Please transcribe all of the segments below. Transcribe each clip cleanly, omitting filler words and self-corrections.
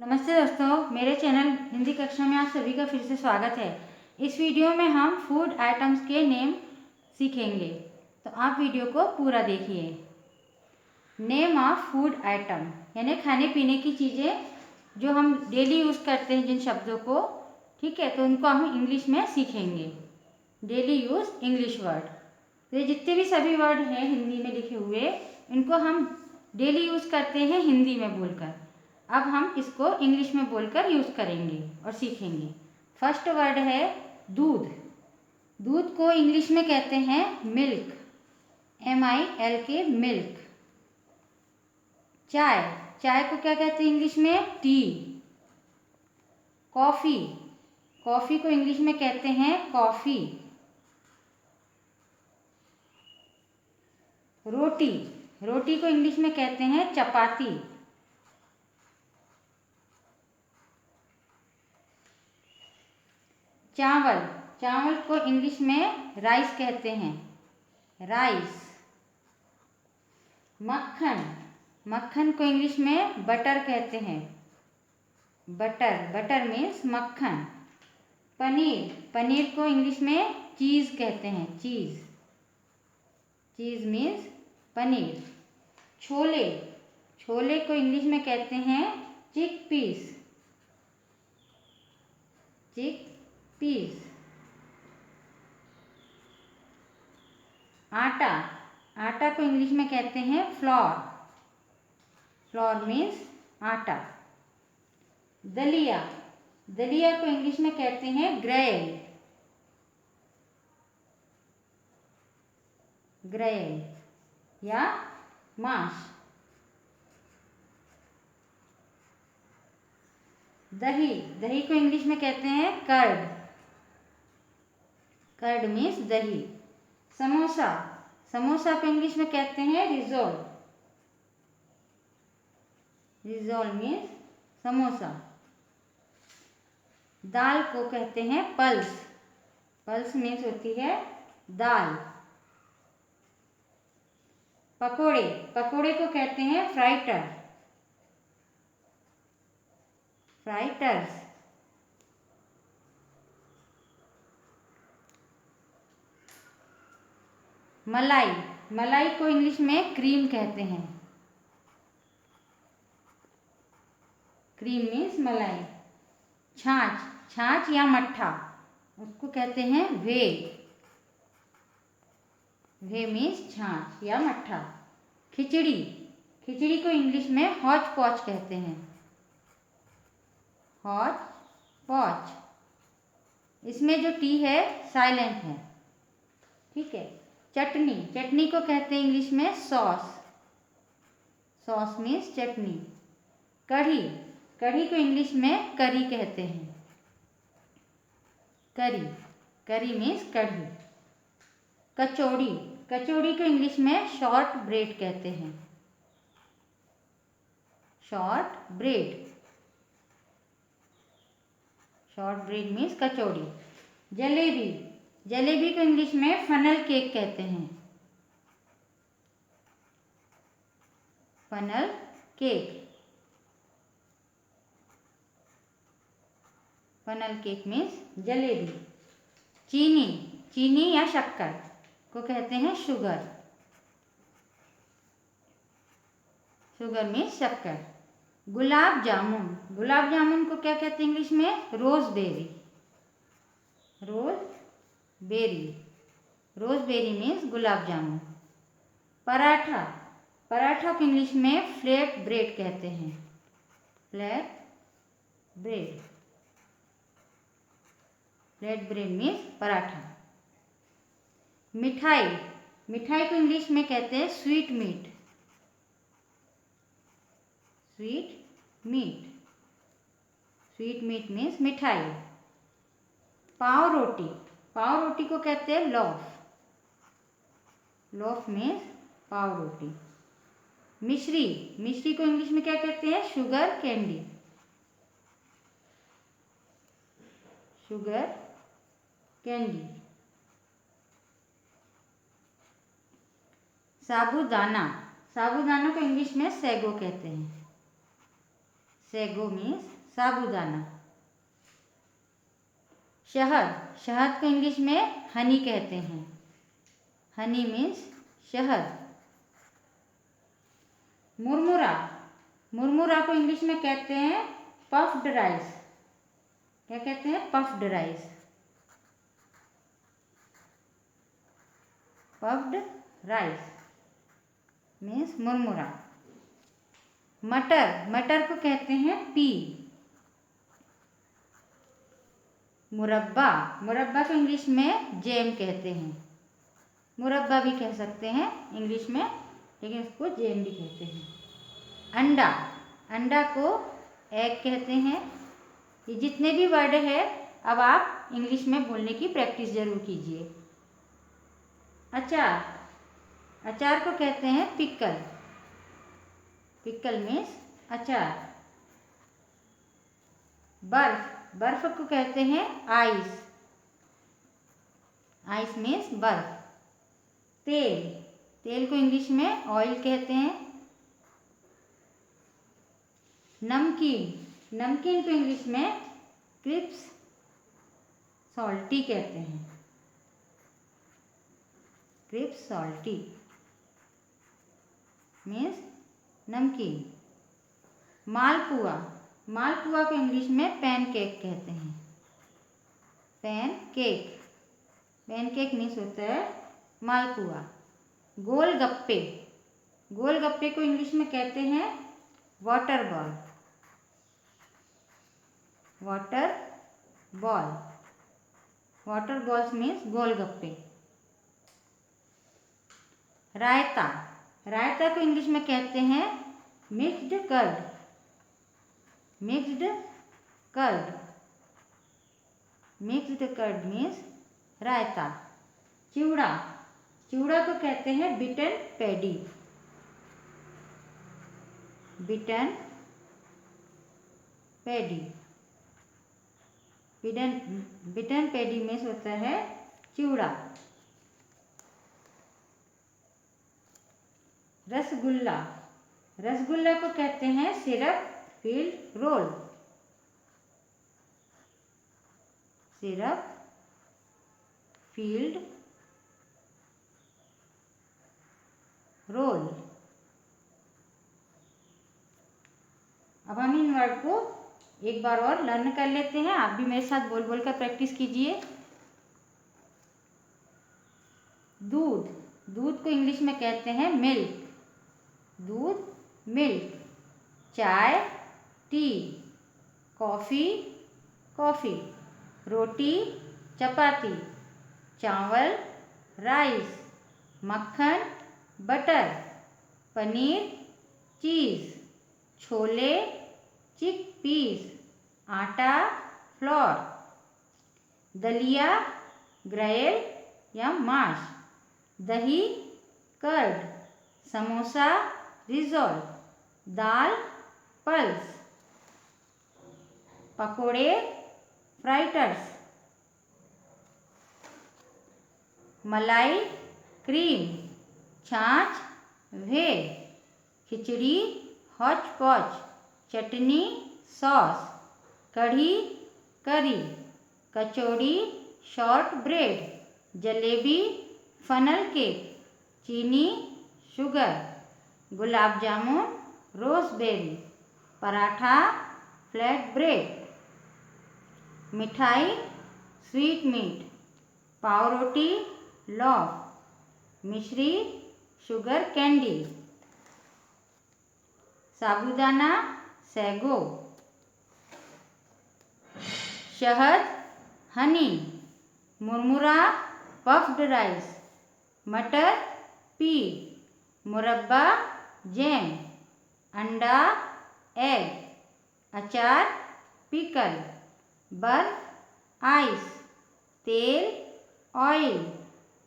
नमस्ते दोस्तों, मेरे चैनल हिंदी कक्षा में आप सभी का फिर से स्वागत है। इस वीडियो में हम फूड आइटम्स के नेम सीखेंगे, तो आप वीडियो को पूरा देखिए। नेम ऑफ फूड आइटम यानी खाने पीने की चीज़ें जो हम डेली यूज़ करते हैं जिन शब्दों को, ठीक है, तो उनको हम इंग्लिश में सीखेंगे। डेली यूज़ इंग्लिश वर्ड, तो ये जितने भी सभी वर्ड हैं हिंदी में लिखे हुए, इनको हम डेली यूज़ करते हैं हिंदी में बोलकर। अब हम इसको इंग्लिश में बोलकर यूज़ करेंगे और सीखेंगे। फर्स्ट वर्ड है दूध। दूध को इंग्लिश में कहते हैं मिल्क, MILK, मिल्क। चाय, चाय को क्या कहते हैं इंग्लिश में? टी। कॉफ़ी, कॉफ़ी को इंग्लिश में कहते हैं कॉफ़ी। रोटी, रोटी को इंग्लिश में कहते हैं चपाती। चावल, चावल को इंग्लिश में राइस कहते हैं, राइस। मक्खन, मक्खन को इंग्लिश में बटर कहते हैं, बटर। बटर मीन्स मक्खन। पनीर, पनीर को इंग्लिश में चीज़ कहते हैं, चीज़। चीज़ मीन्स पनीर। छोले, छोले को इंग्लिश में कहते हैं चिक पीस, चिक पीस। आटा, आटा को इंग्लिश में कहते हैं फ्लोर, फ्लोर मीन्स आटा। दलिया, दलिया को इंग्लिश में कहते हैं ग्रेल, ग्रेल या माश। दही, दही को इंग्लिश में कहते हैं कर्ड, कर्ड मीन्स दही। समोसा, समोसा को इंग्लिश में कहते हैं रिजोल, रिजोल मीन्स समोसा। दाल को कहते हैं पल्स, पल्स मीन्स होती है दाल। पकोड़े, पकोड़े को कहते हैं फ्राइटर, फ्राइटर्स। मलाई, मलाई को इंग्लिश में क्रीम कहते हैं, क्रीम मीन्स मलाई। छाछ, छाछ या मट्ठा, उसको कहते हैं वे, वे मीन्स छाछ या मट्ठा। खिचड़ी, खिचड़ी को इंग्लिश में हॉच पॉच कहते हैं, हॉच पॉच। इसमें जो टी है साइलेंट है, ठीक है। चटनी, चटनी को कहते हैं इंग्लिश में सॉस, सॉस मीन्स चटनी। कढ़ी, कढ़ी को इंग्लिश में करी कहते हैं, करी, करी मीन्स कढ़ी। कचौड़ी, कचौड़ी को इंग्लिश में शॉर्ट ब्रेड कहते हैं, short bread, short bread means कचौड़ी। जलेबी, जलेबी को इंग्लिश में फनल केक कहते हैं, funnel cake, funnel cake means जलेबी। चीनी, चीनी या शक्कर को कहते हैं शुगर, शुगर मीन्स शक्कर। गुलाब जामुन, गुलाब जामुन को क्या कहते हैं इंग्लिश में? Roseberry, rose berry, roseberry means गुलाब जामुन। पराठा, पराठा को इंग्लिश में फ्लैट ब्रेड कहते हैं, flat bread, flat bread means पराठा। मिठाई, मिठाई को इंग्लिश में कहते हैं sweet meat, sweet meat, sweet meat means मिठाई। पाव रोटी, पाव रोटी को कहते हैं लोफ, लोफ मीन्स पाव रोटी। मिश्री, मिश्री को इंग्लिश में क्या कहते हैं? Sugar candy, sugar candy. साबूदाना, साबूदाना को इंग्लिश में सैगो कहते हैं, सेगो मीन्स साबूदाना। शहद, शहद को इंग्लिश में हनी कहते हैं। हनी मीन्स शहद। मुरमुरा, मुरमुरा को इंग्लिश में कहते हैं पफ्ड राइस। क्या कहते हैं? Puffed rice. Puffed rice means मुरमुरा। मटर, मटर को कहते हैं पी। मुरब्बा, मुरब्बा को इंग्लिश में जैम कहते हैं। मुरब्बा भी कह सकते हैं इंग्लिश में, लेकिन इसको जैम भी कहते हैं। अंडा, अंडा को एग कहते हैं। ये जितने भी वर्ड है अब आप इंग्लिश में बोलने की प्रैक्टिस जरूर कीजिए। अचार, अचार को कहते हैं पिकल। पिकल मीन्स अचार। बर्फ, बर्फ को कहते हैं आइस। आइस मीन्स बर्फ। तेल, तेल को इंग्लिश में ऑयल कहते हैं। नमकीन, नमकीन को इंग्लिश में क्रिस्प्स सॉल्टी कहते हैं। क्रिस्प्स सॉल्टी मीन्स नमकीन। मालपुआ, मालपुआ को इंग्लिश में पैनकेक कहते हैं। पैनकेक, पैनकेक मीन्स होता है मालपुआ। गोलगप्पे, गोलगप्पे को इंग्लिश में कहते हैं water ball. Water ball, water balls means गोलगप्पे। रायता, रायता को इंग्लिश में कहते हैं mixed curd. Mixed curd, mixed curd means रायता। चिवड़ा, चिवड़ा को कहते हैं beaten paddy. Beaten paddy, beaten paddy means होता है चिवड़ा। रसगुल्ला, रसगुल्ला को कहते हैं syrup filled roll. Syrup filled roll. अब हम इन वर्ड को एक बार और लर्न कर लेते हैं। आप भी मेरे साथ बोल बोल कर प्रैक्टिस कीजिए। दूध, दूध को इंग्लिश में कहते हैं मिल्क। दूध मिल्क। चाय टी। Coffee coffee. रोटी चपाती। चावल राइस। मक्खन बटर। पनीर चीज़। छोले चिकपीस। आटा फ्लोर। दलिया ग्रेल या माश। दही कर्ड। समोसा रिजोल। दाल पल्स। पकोड़े फ्राइटर्स। मलाई क्रीम। छाछ वे। खिचड़ी हौच पौच। चटनी सॉस। कढ़ी करी। कचौड़ी शॉर्ट ब्रेड। जलेबी फनल केक। चीनी शुगर। गुलाब जामुन रोज़बेरी। पराठा फ्लैट ब्रेड। मिठाई स्वीट मीट। पाव रोटी लॉफ। मिश्री शुगर कैंडी। साबूदाना सैगो। शहद हनी। मुरमुरा पफ्ड राइस। मटर पी। मुरब्बा जैम। अंडा एग। अचार पिकल। बर्फ आइस। तेल ऑयल।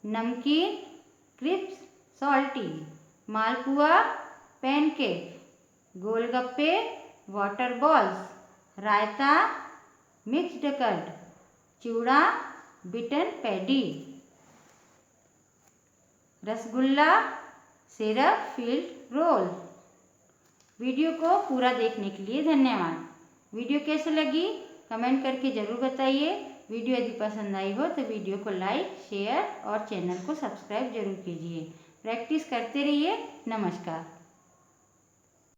नमकीन क्रिस्प्स सॉल्टी। मालपुआ पैनकेक। गोलगप्पे वाटर बॉल्स। रायता मिक्स्ड कर्ड। चिवड़ा बिटन पैडी। रसगुल्ला सिरप फील्ड रोल। वीडियो को पूरा देखने के लिए धन्यवाद। वीडियो कैसे लगी कमेंट करके ज़रूर बताइए। वीडियो यदि पसंद आई हो तो वीडियो को लाइक, शेयर और चैनल को सब्सक्राइब जरूर कीजिए। प्रैक्टिस करते रहिए। नमस्कार।